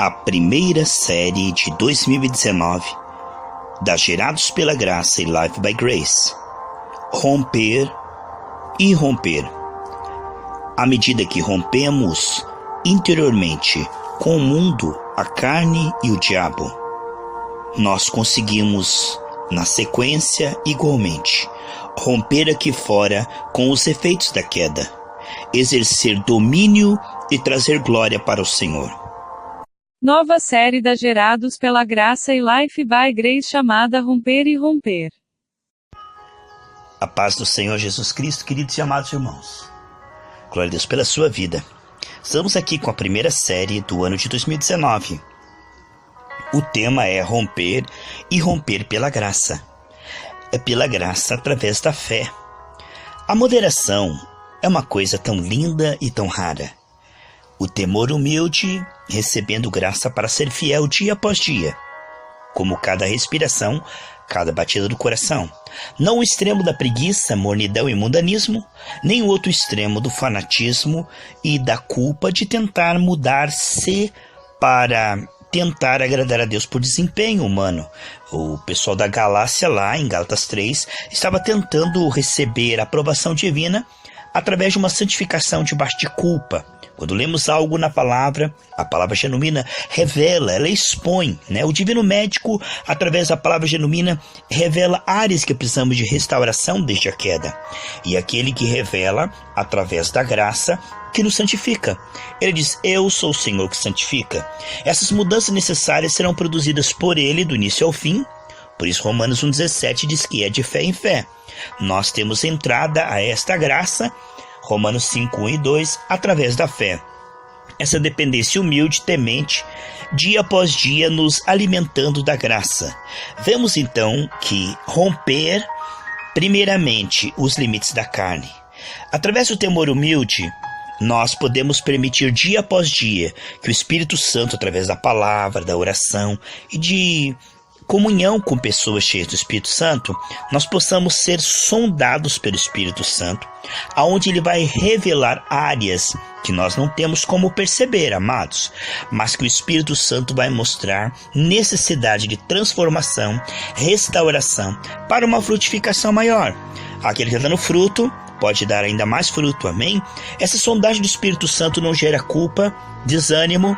a primeira série de 2019 da Gerados pela Graça e Life by Grace. Romper e romper. À medida que rompemos interiormente com o mundo, a carne e o diabo, nós conseguimos, na sequência, igualmente, romper aqui fora com os efeitos da queda, exercer domínio e trazer glória para o Senhor. Nova série da Gerados pela Graça e Life by Grace chamada Romper e Romper. A paz do Senhor Jesus Cristo, queridos e amados irmãos. Glória a Deus pela sua vida. Estamos aqui com a primeira série do ano de 2019. O tema é romper e romper pela graça. É pela graça através da fé. A moderação é uma coisa tão linda e tão rara. O temor humilde, recebendo graça para ser fiel dia após dia, como cada respiração, cada batida do coração. Não o extremo da preguiça, mornidão e mundanismo, nem o outro extremo do fanatismo e da culpa de tentar mudar-se para tentar agradar a Deus por desempenho humano. O pessoal da Galácia lá, em Gálatas 3, estava tentando receber a aprovação divina através de uma santificação debaixo de culpa. Quando lemos algo na palavra, a palavra genuína revela, ela expõe, né? O divino médico, através da palavra genuína, revela áreas que precisamos de restauração desde a queda. E aquele que revela, através da graça, que nos santifica. Ele diz, eu sou o Senhor que santifica. Essas mudanças necessárias serão produzidas por Ele do início ao fim. Por isso Romanos 1,17 diz que é de fé em fé. Nós temos entrada a esta graça, Romanos 5, 1 e 2, através da fé. Essa dependência humilde, temente, dia após dia nos alimentando da graça. Vemos então que romper, primeiramente, os limites da carne. Através do temor humilde, nós podemos permitir dia após dia que o Espírito Santo, através da palavra, da oração e de comunhão com pessoas cheias do Espírito Santo, nós possamos ser sondados pelo Espírito Santo, aonde ele vai revelar áreas que nós não temos como perceber, amados, mas que o Espírito Santo vai mostrar necessidade de transformação, restauração, para uma frutificação maior. Aquele que está dando fruto pode dar ainda mais fruto, amém? Essa sondagem do Espírito Santo não gera culpa, desânimo,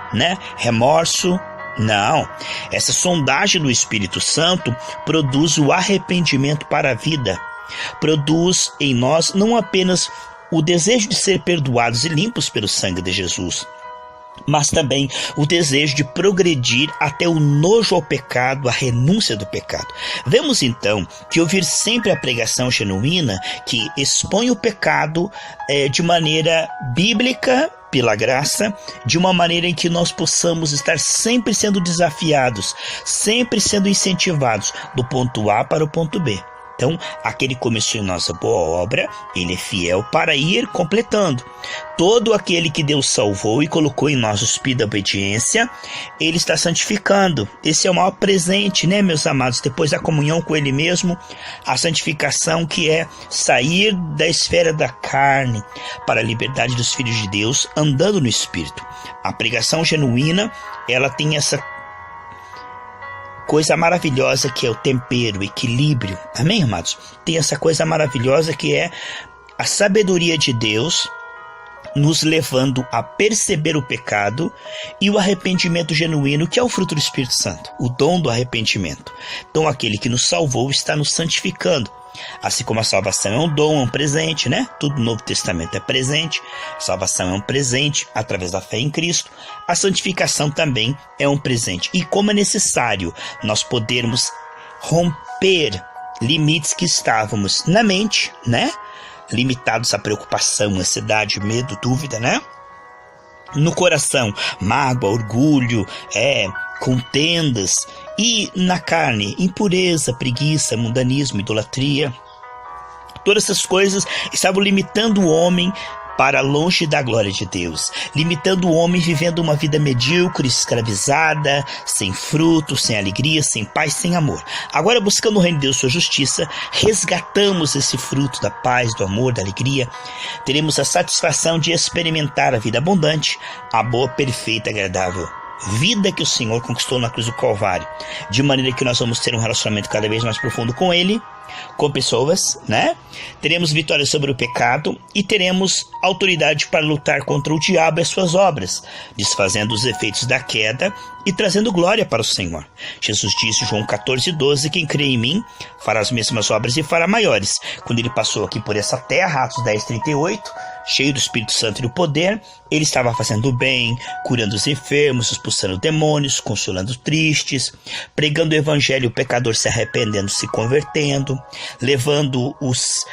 remorso. Não, essa sondagem do Espírito Santo produz o arrependimento para a vida. Produz em nós não apenas o desejo de ser perdoados e limpos pelo sangue de Jesus, mas também o desejo de progredir até o nojo ao pecado, a renúncia do pecado. Vemos então que ouvir sempre a pregação genuína que expõe o pecado de maneira bíblica, pela graça, de uma maneira em que nós possamos estar sempre sendo desafiados, sempre sendo incentivados do ponto A para o ponto B. Então, aquele que começou em nós a boa obra, ele é fiel para ir completando. Todo aquele que Deus salvou e colocou em nós o espírito da obediência, ele está santificando. Esse é o maior presente, meus amados? Depois da comunhão com ele mesmo, a santificação que é sair da esfera da carne para a liberdade dos filhos de Deus, andando no Espírito. A pregação genuína, ela tem essa coisa maravilhosa que é o tempero, o equilíbrio, amém, amados? Tem essa coisa maravilhosa que é a sabedoria de Deus nos levando a perceber o pecado e o arrependimento genuíno, que é o fruto do Espírito Santo, o dom do arrependimento. Então aquele que nos salvou está nos santificando. Assim como a salvação é um dom, é um presente, Tudo no Novo Testamento é presente. A salvação é um presente através da fé em Cristo. A santificação também é um presente. E como é necessário nós podermos romper limites que estávamos na mente, limitados à preocupação, ansiedade, medo, dúvida, no coração, mágoa, orgulho, contendas, e na carne, impureza, preguiça, mundanismo, idolatria. Todas essas coisas estavam limitando o homem para longe da glória de Deus, limitando o homem vivendo uma vida medíocre, escravizada, sem fruto, sem alegria, sem paz, sem amor. Agora, buscando o reino de Deus, sua justiça, resgatamos esse fruto da paz, do amor, da alegria. Teremos a satisfação de experimentar a vida abundante, a boa, perfeita, agradável vida que o Senhor conquistou na cruz do Calvário, de maneira que nós vamos ter um relacionamento cada vez mais profundo com Ele, com pessoas, né? Teremos vitória sobre o pecado e teremos autoridade para lutar contra o diabo e as suas obras, desfazendo os efeitos da queda e trazendo glória para o Senhor. Jesus disse, João 14:12, quem crê em mim fará as mesmas obras e fará maiores. Quando ele passou aqui por essa terra, Atos 10:38, cheio do Espírito Santo e do poder, ele estava fazendo o bem, curando os enfermos, expulsando demônios, consolando tristes, pregando o evangelho, o pecador se arrependendo, se convertendo, levando os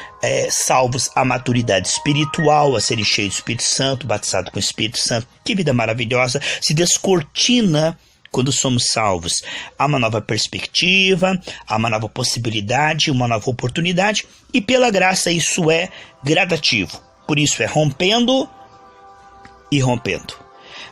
salvos à maturidade espiritual, a serem cheios do Espírito Santo, batizados com o Espírito Santo. Que vida maravilhosa, se descortina quando somos salvos. Há uma nova perspectiva, há uma nova possibilidade, uma nova oportunidade, e pela graça isso é gradativo. Por isso é rompendo e rompendo.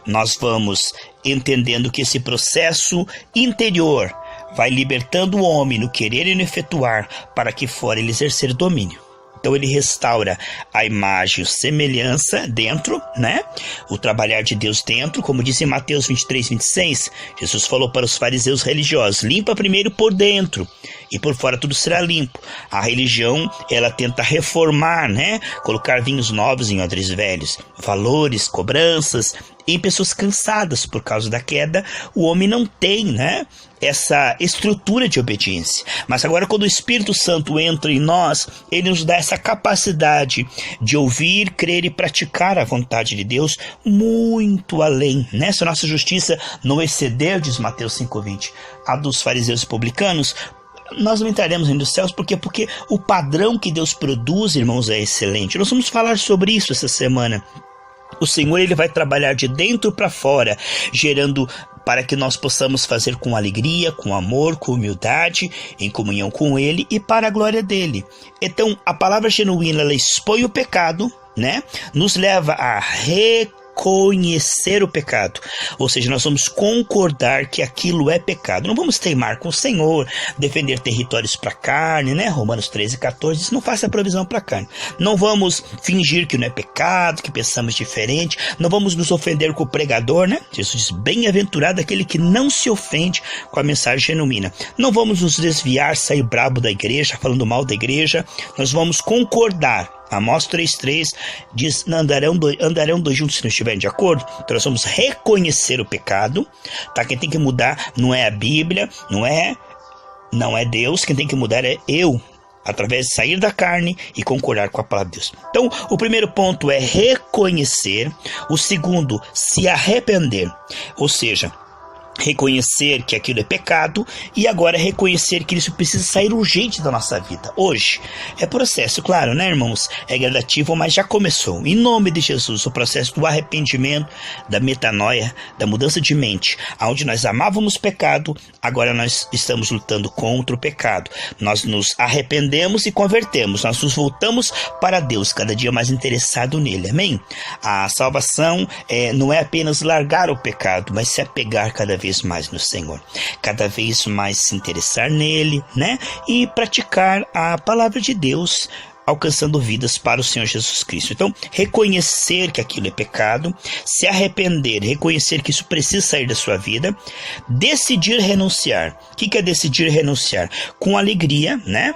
Nós vamos entendendo que esse processo interior vai libertando o homem no querer e no efetuar, para que fora ele exercer domínio. Então ele restaura a imagem, a semelhança dentro, né? O trabalhar de Deus dentro, como diz em Mateus 23:26, Jesus falou para os fariseus religiosos, limpa primeiro por dentro e por fora tudo será limpo. A religião, ela tenta reformar, né? Colocar vinhos novos em odres velhos, valores, cobranças. Em pessoas cansadas por causa da queda, o homem não tem, né, essa estrutura de obediência. Mas agora, quando o Espírito Santo entra em nós, ele nos dá essa capacidade de ouvir, crer e praticar a vontade de Deus muito além, né? Se a nossa justiça não exceder, diz Mateus 5:20, a dos fariseus e publicanos, nós não entraremos nos céus. Por quê? Porque o padrão que Deus produz, irmãos, é excelente. Nós vamos falar sobre isso essa semana. O Senhor, ele vai trabalhar de dentro para fora, gerando para que nós possamos fazer com alegria, com amor, com humildade, em comunhão com Ele e para a glória dEle. Então, a palavra genuína, ela expõe o pecado, né? Nos leva a reconhecer o pecado, ou seja, nós vamos concordar que aquilo é pecado. Não vamos teimar com o Senhor, defender territórios para a carne, né? Romanos 13:14 diz, não faça provisão para a carne. Não vamos fingir que não é pecado, que pensamos diferente, não vamos nos ofender com o pregador, né? Jesus diz, bem-aventurado aquele que não se ofende com a mensagem genuína. Não vamos nos desviar, sair brabo da igreja, falando mal da igreja, nós vamos concordar. Amós 3:3 diz, andarão dois juntos se não estiverem de acordo. Então nós vamos reconhecer o pecado, tá? Quem tem que mudar não é a Bíblia, não é Deus, quem tem que mudar é eu, através de sair da carne e concordar com a palavra de Deus. Então, o primeiro ponto é reconhecer, o segundo, se arrepender, ou seja, reconhecer que aquilo é pecado e agora reconhecer que isso precisa sair urgente da nossa vida. Hoje é processo, claro, né, irmãos? É gradativo, mas já começou. Em nome de Jesus, o processo do arrependimento, da metanoia, da mudança de mente. Onde nós amávamos pecado, agora nós estamos lutando contra o pecado. Nós nos arrependemos e convertemos. Nós nos voltamos para Deus, cada dia mais interessado nele. Amém? A salvação não é apenas largar o pecado, mas se apegar cada vez mais no Senhor, cada vez mais se interessar nele, né? E praticar a palavra de Deus, alcançando vidas para o Senhor Jesus Cristo. Então, reconhecer que aquilo é pecado, se arrepender, reconhecer que isso precisa sair da sua vida, decidir renunciar. O que é decidir renunciar? Com alegria, né?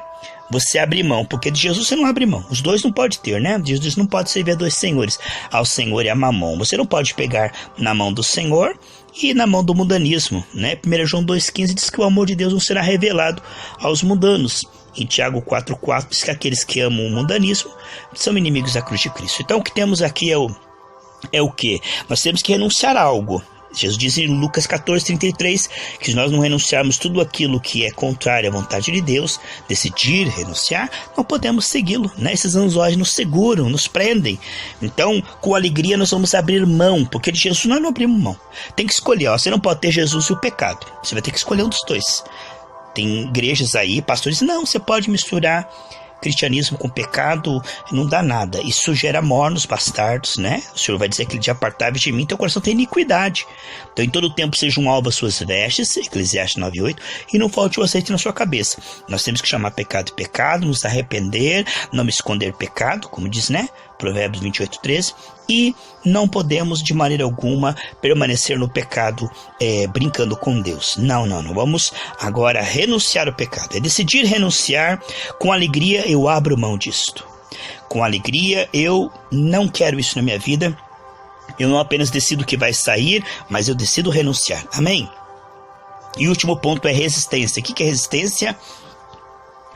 Você abre mão, porque de Jesus você não abre mão. Os dois não pode ter, né? Jesus não pode servir a dois senhores, ao Senhor e a Mamon. Você não pode pegar na mão do Senhor e na mão do mundanismo, né? 1 João 2,15 diz que o amor de Deus não será revelado aos mundanos. Em Tiago 4,4 diz que aqueles que amam o mundanismo são inimigos da cruz de Cristo. Então o que temos aqui é o quê? Nós temos que renunciar a algo. Jesus diz em Lucas 14:33 que se nós não renunciarmos tudo aquilo que é contrário à vontade de Deus, decidir renunciar, não podemos segui-lo, né? Esses anzóis nos seguram, nos prendem. Então, com alegria nós vamos abrir mão, porque de Jesus nós não abrimos mão. Tem que escolher, ó, você não pode ter Jesus e o pecado. Você vai ter que escolher um dos dois. Tem igrejas aí, pastores, não, você pode misturar cristianismo com pecado, não dá nada. Isso gera mornos bastardos, né? O Senhor vai dizer que ele de apartáveis de mim, teu coração tem iniquidade. Então em todo tempo sejam alvas suas vestes, Eclesiastes 9:8, e não falte o azeite na sua cabeça. Nós temos que chamar pecado de pecado, nos arrepender, não esconder pecado, como diz, né? Provérbios 28:13, e não podemos de maneira alguma permanecer no pecado brincando com Deus. Não. Vamos agora renunciar ao pecado. É decidir renunciar. Com alegria eu abro mão disto. Com alegria eu não quero isso na minha vida. Eu não apenas decido que vai sair, mas eu decido renunciar. Amém? E o último ponto é resistência. O que é resistência?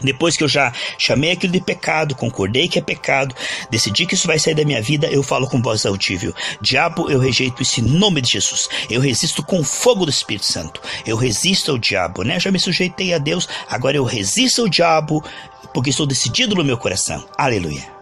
Depois que eu já chamei aquilo de pecado, concordei que é pecado, decidi que isso vai sair da minha vida, eu falo com voz audível: diabo, eu rejeito isso em nome de Jesus. Eu resisto com o fogo do Espírito Santo. Eu resisto ao diabo, né? Já me sujeitei a Deus, agora eu resisto ao diabo, porque estou decidido no meu coração. Aleluia.